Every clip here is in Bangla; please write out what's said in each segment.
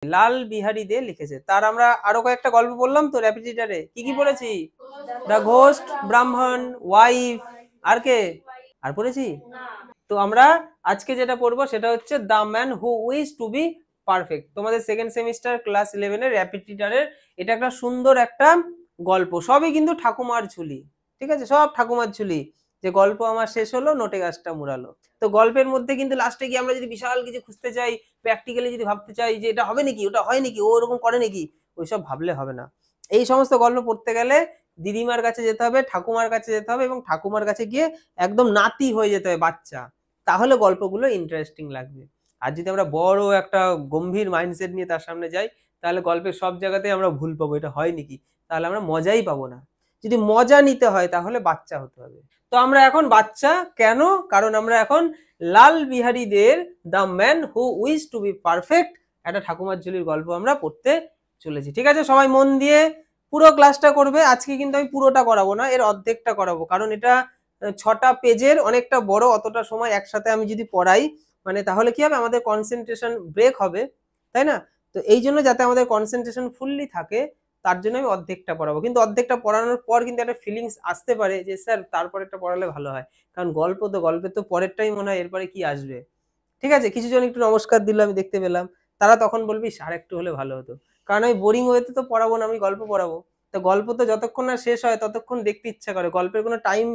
লাল বিহারী দে লিখেছে। তার আমরা আরো কয়েকটা গল্প বললাম তো র্যাপিডিটারে, কি কি পড়েছি? দ্য ঘোস্ট, ব্রাহ্মণ, ওয়াইফ, আর কে আর পড়েছি? তো আমরা আজকে যেটা পড়বো সেটা হচ্ছে the man who wish to be perfect. তোমাদের সেকেন্ড সেমিস্টার ক্লাস 11 এর র্যাপিডিটারের এটা একটা সুন্দর একটা গল্প, সবই কিন্তু ঠাকুমার ঝুলি, ঠিক আছে, সব ঠাকুমার ঝুলি। যে গল্প আমার শেষ হলো, নোটে গাছটা মুড়ালো। তো গল্পের মধ্যে কিন্তু লাস্টে গিয়ে আমরা যদি বিশাল কিছু খুঁজতে চাই, প্র্যাকটিক্যালি যদি ভাবতে চাই যে এটা হবে নাকি, ওটা হয় নাকি, ও ওরকম করে নাকি, ওইসব ভাবলে হবে না। এই সমস্ত গল্প পড়তে গেলে দিদিমার কাছে যেতে হবে, ঠাকুমার কাছে যেতে হবে, এবং ঠাকুমার কাছে গিয়ে একদম নাতি হয়ে যেতে হবে, বাচ্চা। তাহলে গল্পগুলো ইন্টারেস্টিং লাগবে। আর যদি আমরা বড় একটা গম্ভীর মাইন্ডসেট নিয়ে তার সামনে যাই, তাহলে গল্পের সব জায়গাতে আমরা ভুল পাবো, এটা হয় নাকি, তাহলে আমরা মজাই পাবো না। যদি মজা নিতে হয় তাহলে বাচ্চা হতে হবে। তো আমরা এখন বাচ্চা কেন? কারণ আমরা এখন লাল বিহারী দের the man who wish to be perfect একটা ঠাকুমার ঝুলির গল্প আমরা পড়তে চলেছি। ঠিক আছে, সবাই মন দিয়ে পুরো ক্লাসটা করবে। আজকে কিন্তু আমি পুরোটা করাবো না, এর অর্ধেকটা করাবো, কারণ এটা 6টা পেজের অনেকটা বড়। অতটা সময় একসাথে আমি যদি পড়াই, মানে তাহলে কি হবে, আমাদের কনসেন্ট্রেশন ব্রেক হবে, তাই না? তো এই জন্য যাতে আমাদের কনসেন্ট্রেশন ফুললি থাকে, তার জন্য আমি অর্ধেকটা পড়াবো। কিন্তু অর্ধেকটা পড়ানোর পর কিন্তু একটা ফিলিংস আসতে পারে যে স্যার তারপরে একটা পড়ালে ভালো হয়, কারণ গল্পের তো পরেরটাই মনে হয় এরপরে কি আসবে। ঠিক আছে, কিছু জন একটু নমস্কার দিল, আমি দেখতে পেলাম, তারা তখন বলবি আর একটু হলে ভালো হতো, কারণ আমি বোরিং ওয়েতে তো পড়াবো না, আমি গল্প পড়াবো। তো গল্প তো যতক্ষণ না শেষ হয় ততক্ষণ দেখতে ইচ্ছা করে, গল্পের কোনো টাইম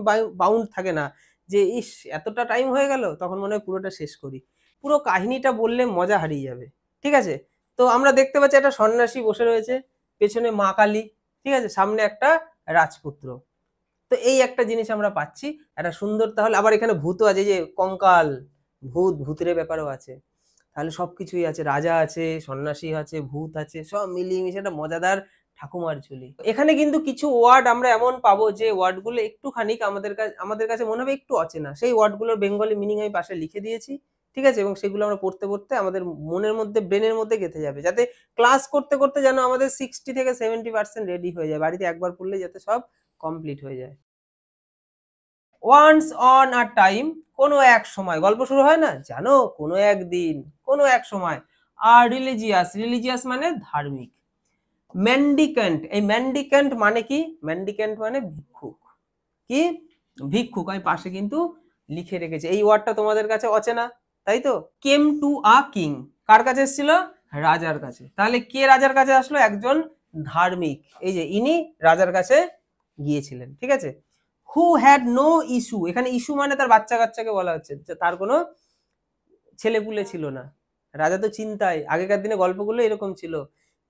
বাউন্ড থাকে না যে ইস এতটা টাইম হয়ে গেল, তখন মনে হয় পুরোটা শেষ করি। পুরো কাহিনীটা বললে মজা হারিয়ে যাবে। ঠিক আছে, তো আমরা দেখতে পাচ্ছি একটা সন্ন্যাসী বসে রয়েছে, পেছনে মা কালী, ঠিক আছে, সামনে একটা রাজপুত্র। তো এই একটা জিনিস আমরা পাচ্ছি একটা সুন্দর। তাহলে আবার এখানে ভূতও আছে, যে কঙ্কাল, ভূতের ব্যাপারও আছে, তাহলে সবকিছুই আছে, রাজা আছে, সন্ন্যাসী আছে, ভূত আছে, সব মিলিয়ে মিশে একটা মজাদার ঠাকুমার ঝুলি। এখানে কিন্তু কিছু ওয়ার্ড আমরা এমন পাবো যে ওয়ার্ডগুলো একটুখানি আমাদের কাছে মনে হবে একটু অচেনা, সেই ওয়ার্ডগুলোর বেঙ্গলি মিনিং আমি পাশে লিখে দিয়েছি। ঠিক আছে, এবং সেগুলো আমরা পড়তে পড়তে আমাদের মনের মধ্যে, ব্রেনের মধ্যে গেঁথে যাবে, যাতে ক্লাস করতে করতে যেন আমাদের 60 থেকে 70% রেডি হয়ে যায়, বাড়িতে একবার পড়লে যাতে সব কমপ্লিট হয়ে যায়। ওয়ান্স অন আ টাইম, কোনো এক সময়, গল্প শুরু হয় না জানো, কোনো একদিন, কোনো এক সময়। আর রিলিজিয়াস মানে ধার্মিক। মেন্ডিক্যান্ট, এই মেন্ডিক্যান্ট মানে কি? মেন্ডিক্যান্ট মানে ভিক্ষুক। কি? ভিক্ষুক। আমি পাশে কিন্তু লিখে রেখেছি, এই ওয়ার্ডটা তোমাদের কাছে অচেনা, তাই তো। কেম টু আ কিং, কার কাছে এসেছিল? রাজার কাছে। তাহলে কে রাজার কাছে আসলো? একজন ধার্মিক, এই যে ইনি রাজার কাছে গিয়েছিলেন। ঠিক আছে, হু হ্যাড নো ইস্যু, এখানে ইস্যু মানে তার বাচ্চা কাচ্চাকে বলা হচ্ছে, তার কোনো ছেলেপুলে ছিল না। রাজা তো চিন্তায়, আগেকার দিনে গল্পগুলো এরকম ছিল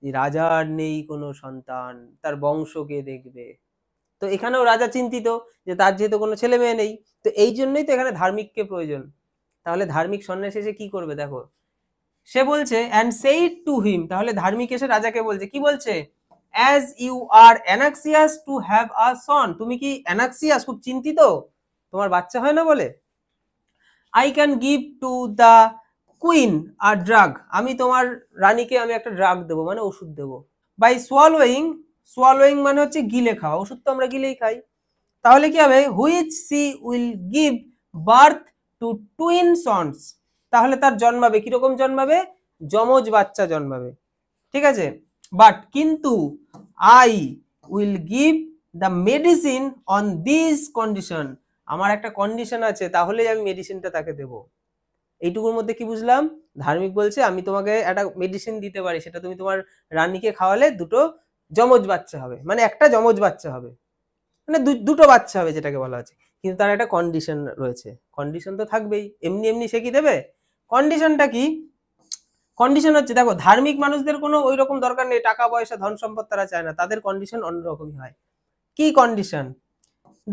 যে রাজার নেই কোনো সন্তান, তার বংশ কে দেখবে। তো এখানেও রাজা চিন্তিত যে তার যেহেতু কোনো ছেলে মেয়ে নেই, তো এই জন্যই তো এখানে ধার্মিককে প্রয়োজন। তাহলে ধার্মিক সন্ন্যাসী এসে কি করবে দেখো, সে বলছে অ্যান্ড সেইড টু হিম, তাহলে ধার্মিক এসে রাজাকে বলছে, কি বলছে? As you are anxious to have a son, তুমি কি অ্যানাক্সিয়াস, খুব চিন্তিত তোমার বাচ্চা হয় না বলে। I can give to the queen a drug, আমি তোমার রানীকে আমি একটা ড্রাগ দেবো, মানে ওষুধ দেবো। বাই সোয়ালোয়িং মানে হচ্ছে গিলে খাওয়া, ওষুধ তো আমরা গিলেই খাই। তাহলে কি হবে? Which she will give birth to twin sons, তাহলে তার জন্মাবে, কিরকম জন্মাবে? যমজ বাচ্চা জন্মাবে। ঠিক আছে, বাট কিন্তু I will give the medicine on this condition, আমার একটা কন্ডিশন আছে, তাহলেই আমি মেডিসিনটা তাকে দেব। এইটুকুর মধ্যে কি বুঝলাম? ধার্মিক বলছে আমি তোমাকে একটা মেডিসিন দিতে পারি, সেটা তুমি তোমার রানীকে খাওয়ালে দুটো যমজ বাচ্চা হবে, মানে একটা যমজ বাচ্চা হবে, মানে দুটো বাচ্চা হবে যেটাকে বলা হচ্ছে। কিন্তু তার একটা কন্ডিশন রয়েছে, কন্ডিশন তো থাকবেই, এমনি এমনি সে কি দেবে? কন্ডিশনটা কি? কন্ডিশন হচ্ছে, দেখো ধার্মিক মানুষদের কোনো ওই রকম দরকার নেই, টাকা পয়সা ধন সম্পদ তারা চায় না, তাদের কন্ডিশন অন্যরকমই হয়। কি condition?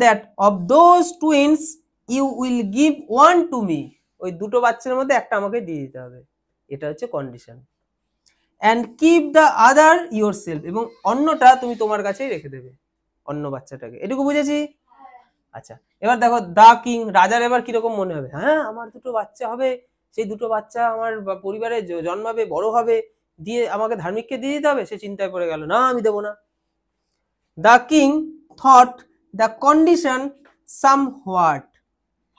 That of those twins you will give one to me, ওই দুটো বাচ্চার মধ্যে একটা আমাকে দিয়ে দিতে হবে, এটা হচ্ছে condition. And keep the other your self, এবং অন্যটা তুমি তোমার কাছেই রেখে দেবে, অন্য বাচ্চাটাকে। এটুকু বুঝেছি? আচ্ছা, এবার দেখো দা কিং, রাজার এবার কিরকম মনে হবে, হ্যাঁ আমার দুটো বাচ্চা হবে, সেই দুটো বাচ্চা আমার পরিবারে জন্মাবে, বড় হবে, দিয়ে আমাকে ধার্মিককে দিয়ে দিতে হবে। সে চিন্তায় পড়ে গেল, না আমি দেবো না। The king thought the condition some what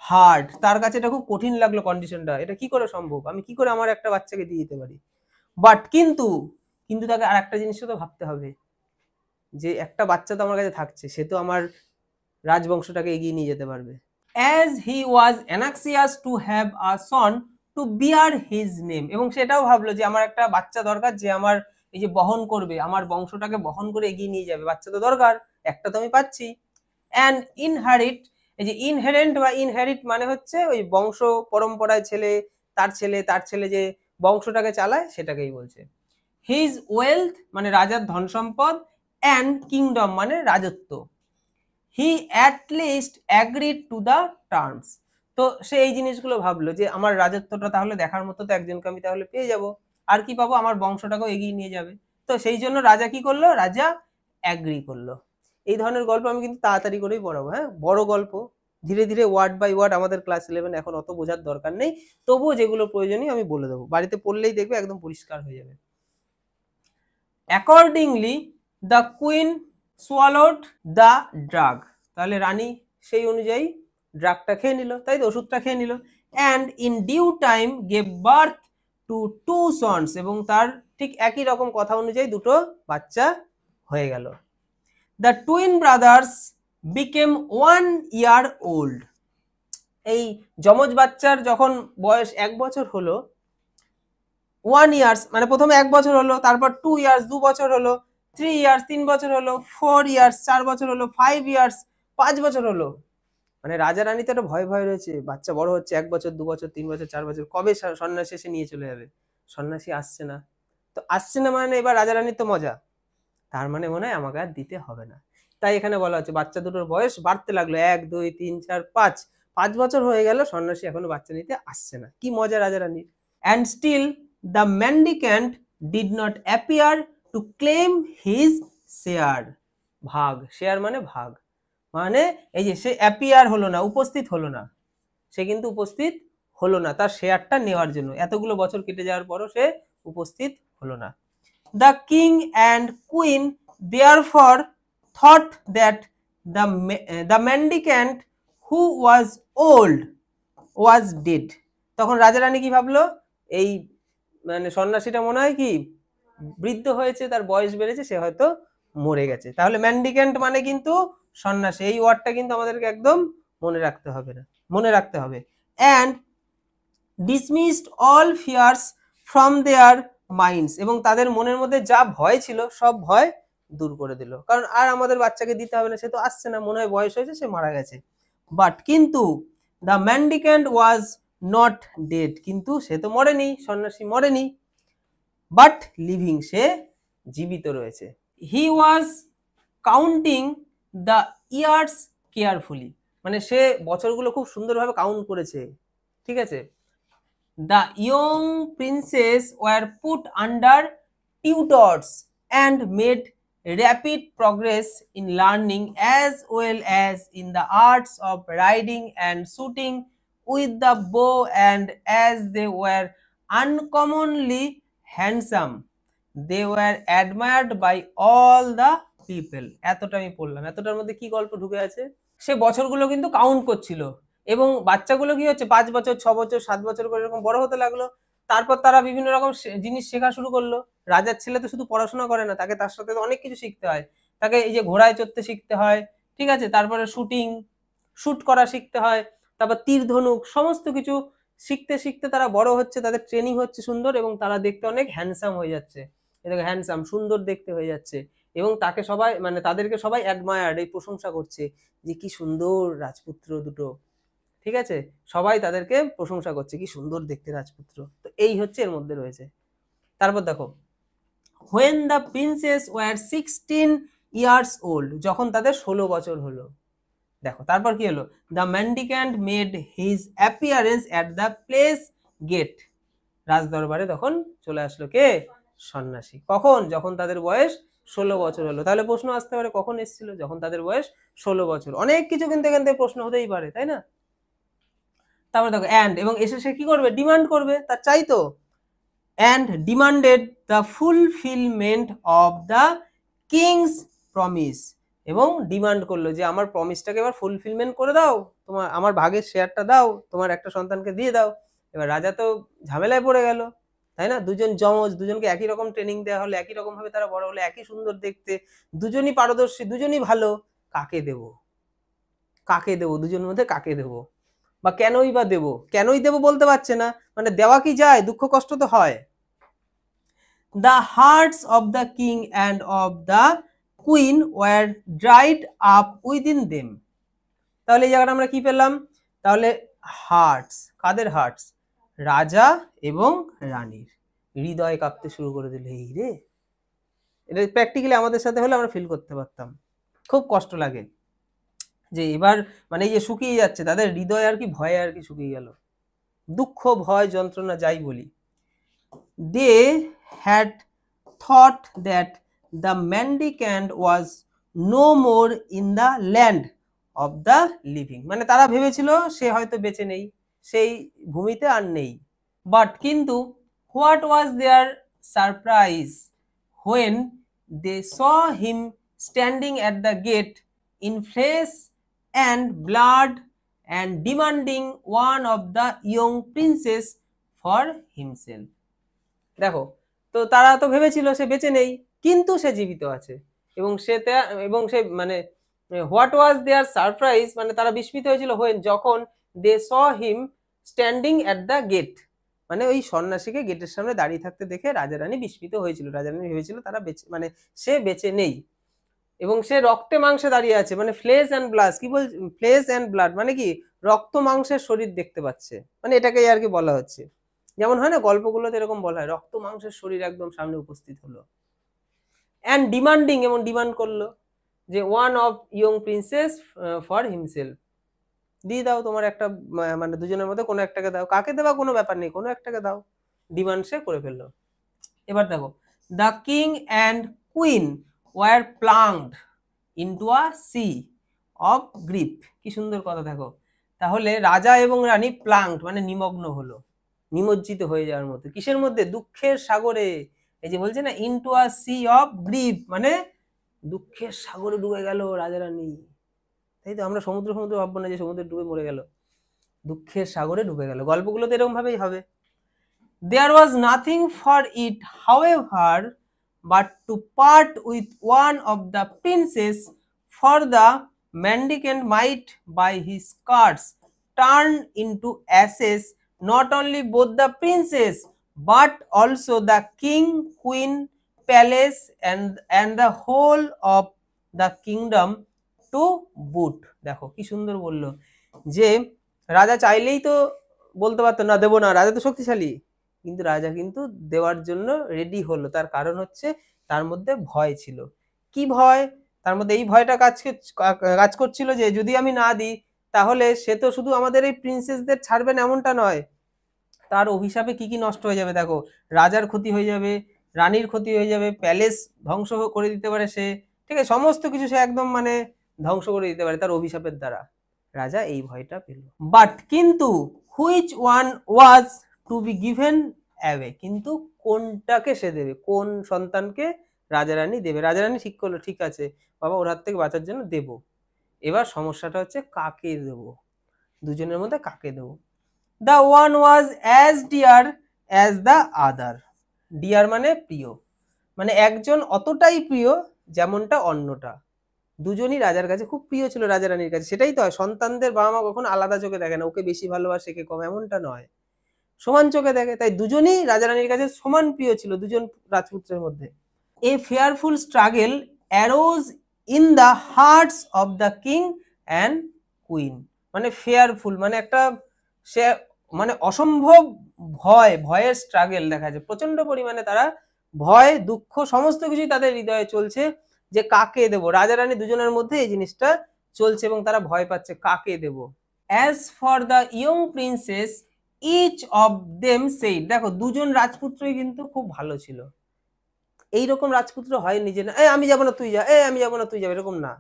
hard, তার কাছে এটা খুব কঠিন লাগলো কন্ডিশনটা, এটা কি করে সম্ভব, আমি কি করে আমার একটা বাচ্চাকে দিয়ে দিতে পারি। বাট কিন্তু কিন্তু তাকে আর একটা জিনিসও তো ভাবতে হবে, যে একটা বাচ্চা তো আমার কাছে থাকছে, সে তো আমার রাজবংশটাকে এগিয়ে নিয়ে যেতে পারবে। As he was anxious to have a son to bear his name, এবং সেটাও ভাবলো যে আমার একটা বাচ্চা দরকার যে আমার এই যে বহন করবে, আমার বংশটাকে বহন করে এগিয়ে নিয়ে যাবে, বাচ্চা তো দরকার, একটা তো আমি পাচ্ছি। অ্যান্ড ইনহারিট, এই যে ইনহেরেন্ট বা ইনহেরিট মানে হচ্ছে ওই বংশ পরম্পরায় তার ছেলে যে বংশটাকে চালায় সেটাকেই বলছে। হিজ ওয়েলথ মানে রাজার ধন সম্পদ, অ্যান্ড কিংডম মানে রাজত্ব। হি at least agreed to the terms, তো সে এই জিনিসগুলো ভাবলো যে আমার রাজত্বটা তাহলে দেখার মতো তো একজনকে আমি তাহলে পেয়ে যাব, আর কি পাবো, আমার বংশটাকেও এগিয়ে নিয়ে যাবে। তো সেই জন্য রাজা কি করলো, রাজা অ্যাগ্রি করলো। এই ধরনের গল্প আমি কিন্তু তাড়াতাড়ি করেই পড়াবো, হ্যাঁ, বড় গল্প, ধীরে ধীরে ওয়ার্ড বাই ওয়ার্ড, আমাদের ক্লাস 11 এখন অত বোঝার দরকার নেই, তবুও যেগুলো প্রয়োজনীয় আমি বলে দেবো, বাড়িতে পড়লেই দেখবে একদম পরিষ্কার হয়ে যাবে। Accordingly the queen swallowed the drug, তাহলে রানী সেই অনুযায়ী ড্রাগটা খেয়ে নিল, তাই তো, ওষুধটা খেয়ে নিল। And in due time gave birth to two sons, এবং তার ঠিক একই রকম কথা অনুযায়ী দুটো বাচ্চা হয়ে গেল। The twin brothers became 1 year old, এই যমজ বাচ্চার যখন বয়স 1 বছর হলো, 1 years মানে প্রথমে 1 বছর হলো, তারপর 2 years 2 বছর হলো, 3 years 3 বছর হলো, 4 years 4 বছর হলো, 5 years 5 বছর হলো। মানে রাজা রানী তো একটা ভয় ভয় রয়েছে, বাচ্চা বড় হচ্ছে, 1 বছর 2 বছর 3 বছর 4 বছর, কবে সন্ন্যাসী এসে নিয়ে চলে যাবে, সন্ন্যাসী আসছে না, তো আসছে না মানে এবার রাজা রানীর তো মজা, তার মানে মনে হয় আমাকে আর দিতে হবে না। তাই এখানে বলা হচ্ছে বাচ্চা দুটোর বয়স বাড়তে লাগলো, 1 2 3 4 5, 5 বছর হয়ে গেল, সন্ন্যাসী এখনো বাচ্চা নিতে আসছে না, কি মজা রাজা রানীর। And still the mendicant did not appear to claim his share, ভাগ, শেয়ার মানে ভাগ, মানে এই যে সে অ্যাপিয়ার হলো না, উপস্থিত হলো না, সে কিন্তু উপস্থিত হলো না তার শেয়ারটা নেওয়ার জন্য, এতগুলো বছর কেটে যাওয়ার পরও সে উপস্থিত হলো না। The king and queen therefore thought that the mendicant who was old was dead, তখন রাজা রানী কি ভাবলো, এই মানে সন্ন্যাসীটা মনে হয় কি বৃদ্ধ হয়েছে, তার বয়স বেড়েছে, সে হয়তো মরে গেছে। তাহলে ম্যান্ডিক্যান্ট মানে কিন্তু সন্ন্যাসী, এই ওয়ার্ডটা কিন্তু আমাদেরকে একদম মনে রাখতে হবে না, মনে রাখতে হবে। And dismissed all fears from their minds, এবং তাদের মনের মধ্যে যা ভয় ছিল সব ভয় দূর করে দিল, কারণ আর আমাদের বাচ্চাকে দিতে হবে না, সে তো আসছে না, মনে হয় বয়স হয়েছে, সে মারা গেছে। বাট কিন্তু দ্য ম্যান্ডিক্যান্ট ওয়াজ নট ডেড, কিন্তু সে তো মরেনি, সন্ন্যাসী মরেনি, বাট লিভিং, সে জীবিত রয়েছে। হি ওয়াজ কাউন্টিং দ্য ইয়ার্স কেয়ারফুলি, মানে সে বছরগুলো খুব সুন্দরভাবে কাউন্ট করেছে, ঠিক আছে। The young princes were put under tutors and made rapid progress in learning as well as in the arts of riding and shooting with the bow, and as they were uncommonly handsome they were admired by all the people। এতটা আমি পড়লাম, এতটার মধ্যে কি গল্প ঢুকে আছে, সে বছরগুলো কিন্তু কাউন্ট করছিল, এবং বাচ্চাগুলো কি হচ্ছে 5 বছর 6 বছর 7 বছর করে এরকম বড় হতে লাগলো, তারপর তারা বিভিন্ন রকম জিনিস শেখা শুরু করলো। রাজার ছেলে তো শুধু পড়াশোনা করে না, তাকে তার সাথে অনেক কিছু শিখতে হয়, তাকে এই যে ঘোড়ায় চড়তে শিখতে হয়, ঠিক আছে, তারপরে শুট করা শিখতে হয়, তারপর তীর ধনুক, সমস্ত কিছু শিখতে শিখতে তারা বড় হচ্ছে, তাদের ট্রেনিং হচ্ছে সুন্দর, এবং তারা দেখতে অনেক হ্যান্ডসাম হয়ে যাচ্ছে, এটাকে হ্যান্ডসাম সুন্দর দেখতে হয়ে যাচ্ছে, এবং তাকে সবাই মানে তাদেরকে সবাই অ্যাডমায়ার্ড, এই প্রশংসা করছে যে কি সুন্দর রাজপুত্র দুটো, ঠিক আছে, সবাই তাদেরকে প্রশংসা করছে কি সুন্দর দেখতে রাজপুত্র, তো এই হচ্ছে এর মধ্যে রয়েছে। তারপর দেখো, when the princess were 16 years old, যখন তাদের 16 বছর হলো, দেখো তারপর কি হলো, the mendicant made his appearance at the place gate, রাজ দরবারে তখন চলে আসলো কে, সন্ন্যাসী, কখন, যখন তাদের বয়স 16 বছর হলো। তাহলে প্রশ্ন আসতে পারে কখন এসেছিল, যখন তাদের বয়স 16 বছর, অনেক কিছু কিন্তু এখান থেকে প্রশ্ন হতেই পারে, তাই না। তারপর দেখো অ্যান্ড, এবং এসে সে কি করবে, ডিমান্ড করবে, তার চাইতো, and demanded the fulfilment of the king's promise, এবং ডিমান্ড করলো যে আমার প্রমিসটাকে এবার ফুলফিলমেন্ট করে দাও, তোমার আমার ভাগের শেয়ারটা দাও, তোমার একটা সন্তানকে দিয়ে দাও। এবার রাজা তো ঝামেলায় পড়ে গেল, তাই না? দুজন যমজ, দুজনকে একই রকম ট্রেনিং দেওয়া হলো, একই রকম ভাবে তারা বড় হলো, একই সুন্দর দেখতে, দুজনই পারদর্শী, দুজনই ভালো, কাকে দেব? কাকে দেব? দুজনের মধ্যে কাকে দেব? বা কেনই বা দেব? কেনই দেব বলতে পারছে না, মানে দেওয়া কি যায়? দুঃখ কষ্ট তো হয়। The hearts of the king and of the queen were dried up within them. তাহলে এই জায়গাটা আমরা কি পেলাম? তাহলে হার্টস, কাদের হার্টস? রাজা এবং রানীর হৃদয় কাঁপতে শুরু করে দিল। এই রে, এটা প্র্যাকটিক্যালি আমাদের সাথে হলে আমরা ফিল করতে পারতাম। খুব কষ্ট লাগে যে এবার মানে এই যে শুকিয়ে যাচ্ছে তাদের হৃদয়, আর কি ভয়ে আর কি শুকিয়ে গেল, দুঃখ ভয় যন্ত্রণা যাই বলি। They had thought that the mendicant was no more in the land of the living, মানে তারা ভেবেছিল সে হয়তো বেঁচে নেই, সেই ভূমিতে আর নেই। বাট কিন্তু what was their surprise when they saw him standing at the gate in flesh and blood and demanding one of the young princes for himself. দেখো, তো তারা তো ভেবেছিল সে বেঁচে নেই, কিন্তু সে জীবিত আছে, এবং সে মানে হোয়াট ওয়াজ দেয়ার সারপ্রাইজ, মানে তারা বিস্মিত হয়েছিল যখন দে স হিম স্ট্যান্ডিং অ্যাট দ্য গেট, মানে ওই সন্ন্যাসীকে গেটের সামনে দাঁড়িয়ে থাকতে দেখে রাজা রানী বিস্মিত হয়েছিল। রাজা রানী ভেবেছিল তারা বেঁচে, মানে সে বেঁচে নেই, এবং সে রক্তে মাংসে দাঁড়িয়ে আছে, মানে ফ্লেশ অ্যান্ড ব্লাড, কি বল ফ্লেশ অ্যান্ড ব্লাড মানে কি রক্ত মাংসের শরীর দেখতে পাচ্ছে, মানে এটাকেই আর কি বলা হচ্ছে। যেমন হয় না গল্পগুলোতে এরকম বলা হয়, রক্ত মাংসের শরীর একদম সামনে উপস্থিত হলো। অ্যান্ড ডিমান্ডিং, এবং ডিমান্ড করলো যে one of young princess for himself, দিয়ে দাও তোমার একটা, মানে দুজনের মধ্যে কোনো একটাকে দাও, কাকে দেওয়া কোনো ব্যাপার নেই, কোনো একটাকে দাও, ডিমান্ড সে করে ফেললো। এবার দেখো, the king and queen were plunged into a sea of grief, কি সুন্দর কথা। দেখো, তাহলে রাজা এবং রানী প্লাংড মানে নিমগ্ন হলো, নিমজ্জিত হয়ে যাওয়ার মতো, কিসের মধ্যে? দুঃখের সাগরে। এই যে বলছে না into a sea of grief, মানে দুঃখের সাগরে ডুবে গেল রাজা রানী। তাই তো, আমরা সমুদ্র সমুদ্র ভাববো না যে সমুদ্রে ডুবে মরে গেল, দুঃখের সাগরে ডুবে গেল। গল্পগুলোতে এরকম ভাবেই হবে। There was nothing for it, however, but to part with one of the princes, for the mendicant might by his skirts turn into ashes not only both the princes but also the king, queen, palace and the whole of the kingdom to boot. দেখো কি সুন্দর বললো, যে রাজা চাইলেই তো বলতে পারতো না দেবো না, রাজা তো শক্তিশালী, কিন্তু রাজা কিন্তু দেওয়ার জন্য রেডি হলো। তার কারণ হচ্ছে তার মধ্যে ভয় ছিল। কি ভয়? তার মধ্যে এই ভয়টা কাজ করছিল যে যদি আমি না দিই তাহলে সে তো শুধু আমাদের এই প্রিন্সেসদের ছাড়বেন এমনটা নয়, তার অভিশাপে কি কি নষ্ট হয়ে যাবে। দেখো, রাজার ক্ষতি হয়ে যাবে, রানীর ক্ষতি হয়ে যাবে, প্যালেস ধ্বংস করে দিতে পারে সে, ঠিক আছে, সমস্ত কিছু সে একদম মানে ধ্বংস করে দিতে পারে তার অভিশাপের দ্বারা। রাজা এই ভয়টা পেল। বাট কিন্তু which one was to be given away, কিন্তু কোনটাকে সে দেবে, কোন সন্তানকে রাজা রানী দেবে। রাজা রানী ঠিক করলো, ঠিক আছে বাবা ওর হাত থেকে বাঁচার জন্য দেব। এবার সমস্যাটা হচ্ছে কাকে দেব, দুজনের মধ্যে কাকে দেব। The one was as dear as the other, dear মানে প্রিয়, মানে একজন অতটাই প্রিয় যেমনটা অন্যটা। দুজনই রাজার কাছে খুব প্রিয় ছিল, রাজা রানীর কাছে। সেটাই তো হয়, সন্তানদের বাবা মা কখনো আলাদা চোখে দেখে না, ওকে বেশি ভালোবাসে কে কম এমনটা নয়, সমান চোখে দেখে। তাই দুজনই রাজা রানীর কাছে সমান প্রিয় ছিল, দুজন রাজপুত্রের মধ্যে। A fearful struggle arose in the hearts of the king and queen, মানে ফেয়ারফুল মানে একটা সে মানে অসম্ভব ভয়ের স্ট্রাগল দেখা যায়, প্রচন্ড পরিমাণে তারা ভয় দুঃখ সমস্ত কিছুই তাদের হৃদয়ে চলছে, যে কাকে দেব। রাজা রানী দুজনের মধ্যে এই জিনিসটা চলছে এবং তারা ভয় পাচ্ছে কাকে দেব। As for the young princes each of them said, দেখো দুজন রাজপুত্রই কিন্তু খুব ভালো ছিল। এইরকম রাজপুত্র হয়নি যে না আমি যাবো না তুই যা, আমি যাবো না তুই যাবে, এরকম না।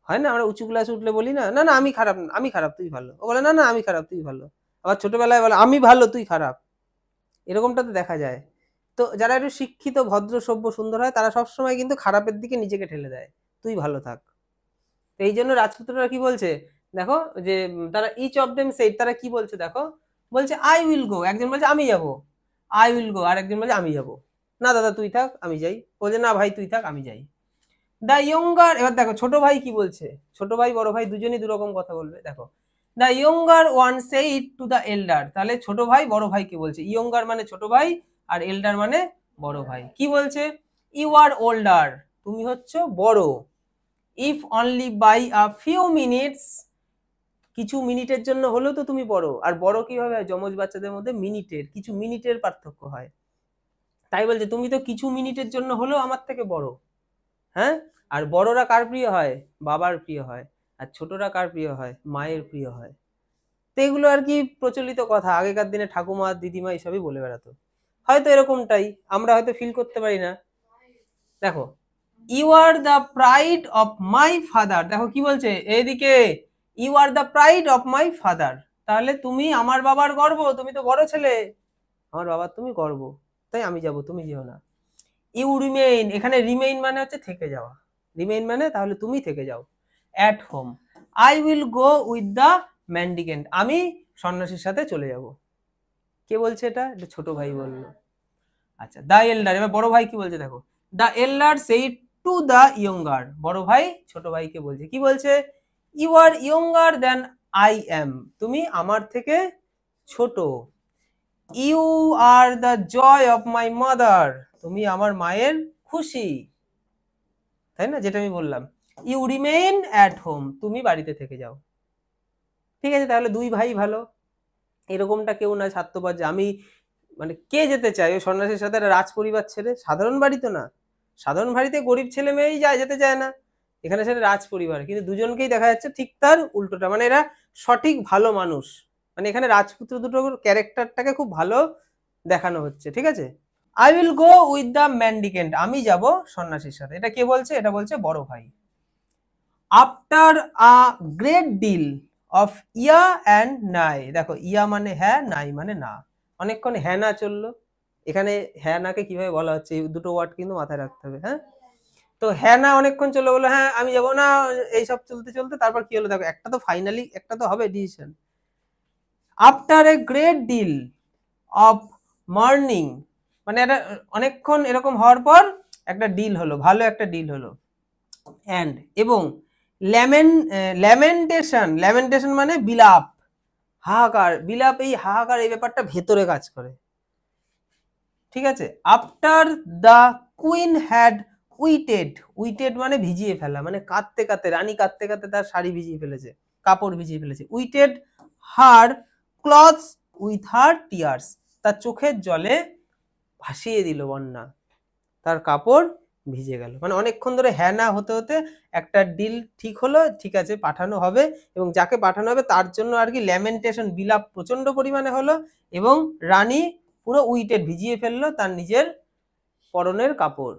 হয় না আমরা উঁচু ক্লাসে উঠলে বলি না, না না আমি খারাপ তুই ভালো, ও বলে না না আমি খারাপ তুই ভালো। আবার ছোটবেলায় বলে আমি ভালো তুই খারাপ, এরকমটা তো দেখা যায়। তো যারা একটু শিক্ষিত ভদ্র সভ্য সুন্দর হয় তারা সবসময় কিন্তু খারাপের দিকে নিজেকে ঠেলে দেয়, তুই ভালো থাক। তো এই জন্য রাজপুত্ররা কি বলছে দেখো, যে তারা ইচ অফ দেম সেইড, তারা কি বলছে দেখো, বলছে আই উইল গো, একজন বলছে আমি যাবো, আই উইল গো, আর একজন বলছে আমি যাব, না দাদা তুই থাক আমি যাই, বলছে না ভাই তুই থাক আমি যাই। দ্য ইয়ঙ্গার, এবার দেখো ছোট ভাই কি বলছে, ছোট ভাই বড় ভাই দুজনই দুরকম কথা বলবে। দেখো the younger one said to the এল্ডার, তাহলে ছোট ভাই বড় ভাই কি বলছে, ইয়ঙ্গার মানে ছোট ভাই আর এল্ডার মানে বড় ভাই, কি বলছে, ইউ আর ওল্ডার, তুমি হচ্ছে বড়, if only by a few minutes, কিছু মিনিটের জন্য হলেও তো তুমি বড়, আর বড় কিভাবে হয়, যমজ বাচ্চাদের মধ্যে মিনিটের, কিছু মিনিটের পার্থক্য হয়, তাই বলছে তুমি তো কিছু মিনিটের জন্য হলেও আমার থেকে বড়। হ্যাঁ, আর বড়রা কার প্রিয় হয়, বাবার প্রিয় হয়, আর ছোটরা কার প্রিয় হয়, মায়ের প্রিয় হয়। তো এগুলো আর কি প্রচলিত কথা, আগেকার দিনে ঠাকুমা দিদিমা এইসবই বলে বেড়াতো, হয়তো এরকমটাই আমরা হয়তো ফিল করতে পারি না। দেখো you are the pride of my father, দেখো কি বলছে এইদিকে, you are the pride of my father, তাহলে তুমি আমার বাবার গর্ব, তুমি তো বড় ছেলে, আমার বাবার তুমি গর্ব, তাই আমি যাব, তুমি যেও না। ইউ রিমেইন, এখানে রিমেইন মানে হচ্ছে থেকে যাওয়া, রিমেইন মানে তাহলে তুমি থেকে যাও। At home, I will go with the mendicant, আমি সন্ন্যাসীর সাথে চলে যাব। কে বলছে এটা, এটা ছোট ভাই বললো। আচ্ছা দ্য এল্ডার, এবার বড় ভাই কি বলছে দেখো, the elder said to the younger, বড় ভাই ছোট ভাইকে বলছে, কি বলছে, you are younger than I am, তুমি আমার থেকে ছোট, you are the joy of my mother, তুমি আমার মায়ের খুশি, তাই না, যেটা আমি বললাম, ইউ রিমেইন অ্যাট হোম, তুমি বাড়িতে থেকে যাও। ঠিক আছে, তাহলে দুই ভাই ভালো, এরকমটা কেউ না স্বার্থপর যে আমি, মানে কে যেতে চায় ওই সন্ন্যাসীর সাথে রাজ পরিবার ছেড়ে, সাধারণ বাড়ি তো না, সাধারণ বাড়িতে গরিব ছেলে মেয়েই যায়, যেতে চায় না, এখানে সেটা রাজ পরিবার, কিন্তু দুজনকেই দেখা যাচ্ছে ঠিক তার উল্টোটা, মানে এরা সঠিক ভালো মানুষ, মানে এখানে রাজপুত্র দুটোর ক্যারেক্টারটাকে খুব ভালো দেখানো হচ্ছে। ঠিক আছে, I will go with the mendicant, আমি যাব সন্ন্যাসীর সাথে, এটা কে বলছে, এটা বলছে বড় ভাই। After a great deal of yea and nay, দেখো ইয়া মানে হ্যাঁ, নাই মানে না, অনেকক্ষণ হ্যাঁ না চললো, এখানে হ্যাঁ নাকে কিভাবে বলা হচ্ছে এই দুটো ওয়ার্ড কিন্তু মাথায় রাখতে হবে। হ্যাঁ, তো হ্যাঁ না অনেকক্ষণ চললো, বললো হ্যাঁ আমি যাবো না, এইসব চলতে চলতে তারপর কি হলো দেখো, একটা তো ফাইনালি একটা তো হবে decision. After a great deal of mourning, মানে এটা অনেকক্ষণ এরকম হওয়ার পর একটা ডিল হলো, ভালো একটা ডিল হলো, অ্যান্ড এবং ল্যামেন্টেশন, ল্যামেন্টেশন মানে বিলাপ, হাহাকার, বিলাপ, এই হাহাকার এই ব্যাপারটা ভেতরে কাজ করে। ঠিক আছে, after the queen had Wittet, Wittet মানে ভিজিয়ে ফেলা, মানে কাঁদতে কাঁদতে, রানী কাঁদতে কাঁদতে তার শাড়ি ভিজিয়ে ফেলেছে, কাপড় ভিজিয়ে ফেলেছে, Wittet her clothes with her tears, তার চোখের জলে ভাসিয়ে দিল বন্যা, তার কাপড় ভিজে গেল, মানে অনেকক্ষণ ধরে হ্যাঁ না হতে হতে একটা ডিল ঠিক হলো, ঠিক আছে পাঠানো হবে, এবং যাকে পাঠানো হবে তার জন্য আর কি ল্যামেন্টেশন, বিলাপ প্রচন্ড পরিমাণে হলো, এবং রানী পুরো উইটেড ভিজিয়ে ফেললো তার নিজের পরনের কাপড়।